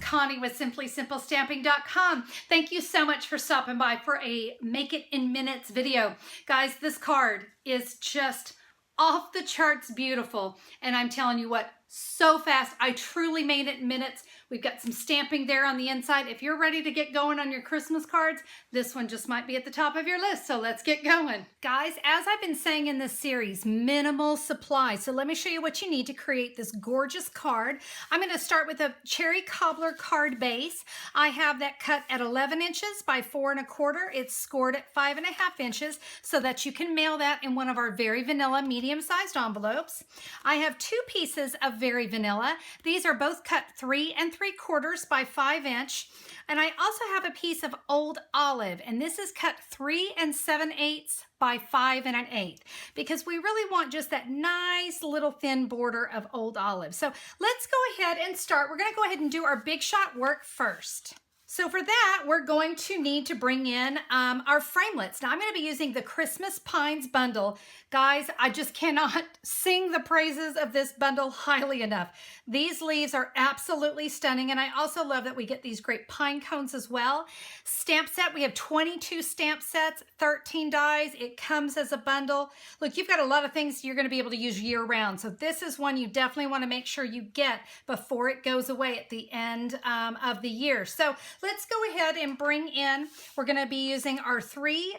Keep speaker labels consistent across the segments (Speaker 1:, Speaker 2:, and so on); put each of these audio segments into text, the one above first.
Speaker 1: Connie with SimplySimpleStamping.com. Thank you so much for stopping by for a Make It in Minutes video. Guys, this card is just off the charts beautiful. And I'm telling you what, so fast. I truly made it in minutes. We've got some stamping there on the inside. If you're ready to get going on your Christmas cards, this one just might be at the top of your list. So let's get going. Guys, as I've been saying in this series, minimal supply. So let me show you what you need to create this gorgeous card. I'm going to start with a cherry cobbler card base. I have that cut at 11 inches by 4 1/4. It's scored at 5 1/2 inches so that you can mail that in one of our very vanilla medium-sized envelopes. I have 2 pieces of very vanilla. These are both cut 3 3/4 by 5 inch. And I also have a piece of old olive, and this is cut 3 7/8 by 5 1/8 because we really want just that nice little thin border of old olive. So let's go ahead and start. We're going to go ahead and do our big shot work first. So for that, we're going to need to bring in our framelits. Now I'm going to be using the Christmas Pines bundle. Guys, I just cannot sing the praises of this bundle highly enough. These leaves are absolutely stunning, and I also love that we get these great pine cones as well. Stamp set, we have 22 stamp sets, 13 dies. It comes as a bundle. Look, you've got a lot of things you're going to be able to use year round. So this is one you definitely want to make sure you get before it goes away at the end of the year. So let's go ahead and bring in, we're going to be using our 3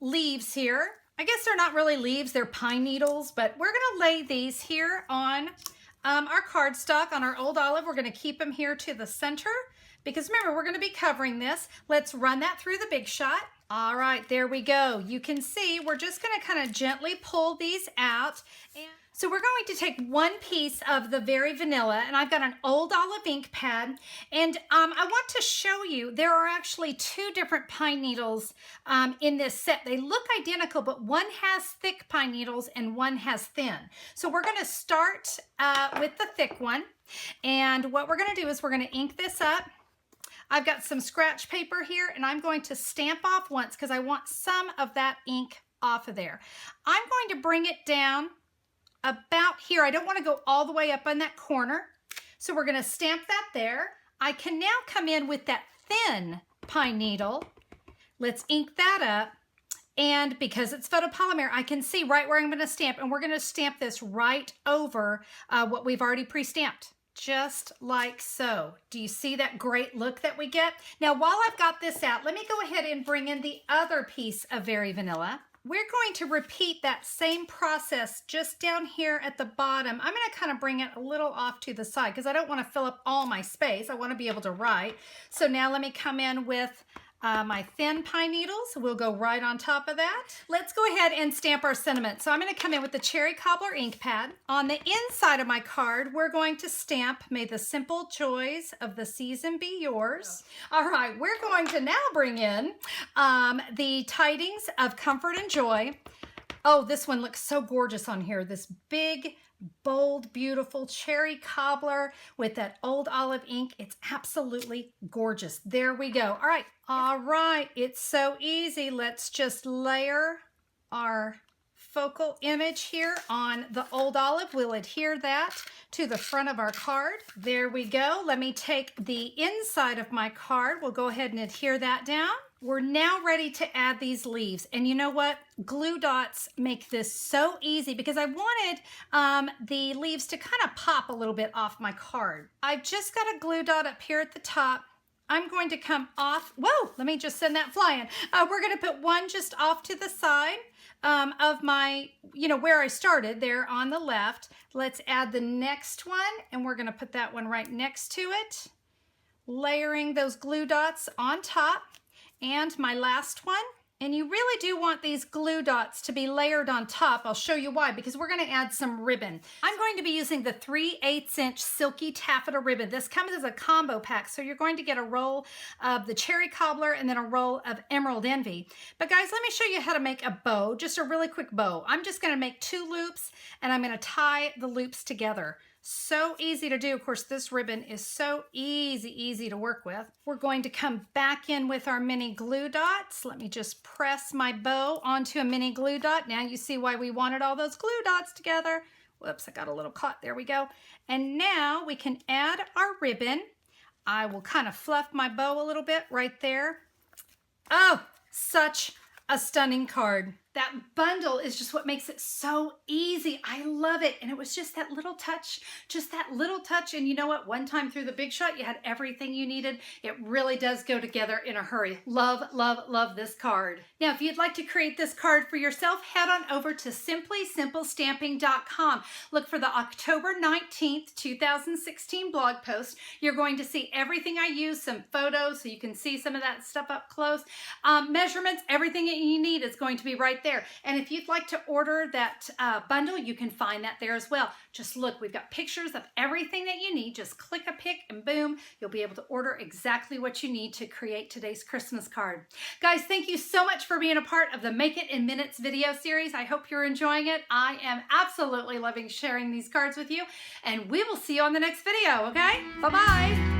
Speaker 1: leaves here. I guess they're not really leaves, they're pine needles, but we're going to lay these here on our cardstock, on our old olive. We're going to keep them here to the center because remember, we're going to be covering this. Let's run that through the Big Shot. All right, there we go. You can see we're just going to kind of gently pull these out. So we're going to take 1 piece of the very vanilla, and I've got an old olive ink pad, and I want to show you there are actually 2 different pine needles in this set. They look identical, but one has thick pine needles and one has thin. So we're going to start with the thick one, and what we're going to do is we're going to ink this up. I've got some scratch paper here, and I'm going to stamp off once because I want some of that ink off of there. I'm going to bring it down about here. I don't want to go all the way up on that corner. So we're going to stamp that there. I can now come in with that thin pine needle. Let's ink that up. And because it's photopolymer, I can see right where I'm going to stamp. And we're going to stamp this right over what we've already pre-stamped. Just like so. Do you see that great look that we get? Now, while I've got this out, let me go ahead and bring in the other piece of very vanilla. We're going to repeat that same process just down here at the bottom. I'm going to kind of bring it a little off to the side because I don't want to fill up all my space. I want to be able to write. So now let me come in with my thin pine needles. We'll go right on top of that. Let's go ahead and stamp our sentiment. So I'm going to come in with the cherry cobbler ink pad. On the inside of my card, we're going to stamp, "May the simple joys of the season be yours." All right, we're going to now bring in the tidings of comfort and joy. Oh, this one looks so gorgeous on here. This big, bold, beautiful cherry cobbler with that old olive ink. It's absolutely gorgeous. There we go. All right. It's so easy. Let's just layer our focal image here on the old olive. We'll adhere that to the front of our card. There we go. Let me take the inside of my card. We'll go ahead and adhere that down. We're now ready to add these leaves. And you know what? Glue dots make this so easy because I wanted the leaves to kind of pop a little bit off my card. I've just got a glue dot up here at the top. I'm going to come off. Whoa, let me just send that flying. We're going to put one just off to the side of my, where I started there on the left. Let's add the next one, and we're going to put that one right next to it, layering those glue dots on top. And my last one, and you really do want these glue dots to be layered on top. I'll show you why, because we're going to add some ribbon. I'm going to be using the 3/8 inch silky taffeta ribbon. This comes as a combo pack, so you're going to get a roll of the cherry cobbler and then a roll of emerald envy. But guys, let me show you how to make a bow, just a really quick bow. I'm just going to make 2 loops, and I'm going to tie the loops together. So easy to do. Of course, this ribbon is so easy to work with. We're going to come back in with our mini glue dots. Let me just press my bow onto a mini glue dot. Now you see why we wanted all those glue dots together. Whoops, I got a little caught. There we go. And now we can add our ribbon. I will kind of fluff my bow a little bit right there. Oh, such a stunning card. That bundle is just what makes it so easy. I love it. And it was just that little touch, And you know what? One time through the Big Shot, you had everything you needed. It really does go together in a hurry. Love, love, love this card. Now, if you'd like to create this card for yourself, head on over to simplysimplestamping.com. Look for the October 19th, 2016 blog post. You're going to see everything I use, some photos, so you can see some of that stuff up close. Measurements, everything that you need is going to be right there. And if you'd like to order that bundle, you can find that there as well. Just look, we've got pictures of everything that you need. Just click a pic and boom, you'll be able to order exactly what you need to create today's Christmas card. Guys, thank you so much for being a part of the Make It in Minutes video series. I hope you're enjoying it. I am absolutely loving sharing these cards with you, and we will see you on the next video, okay? Bye-bye.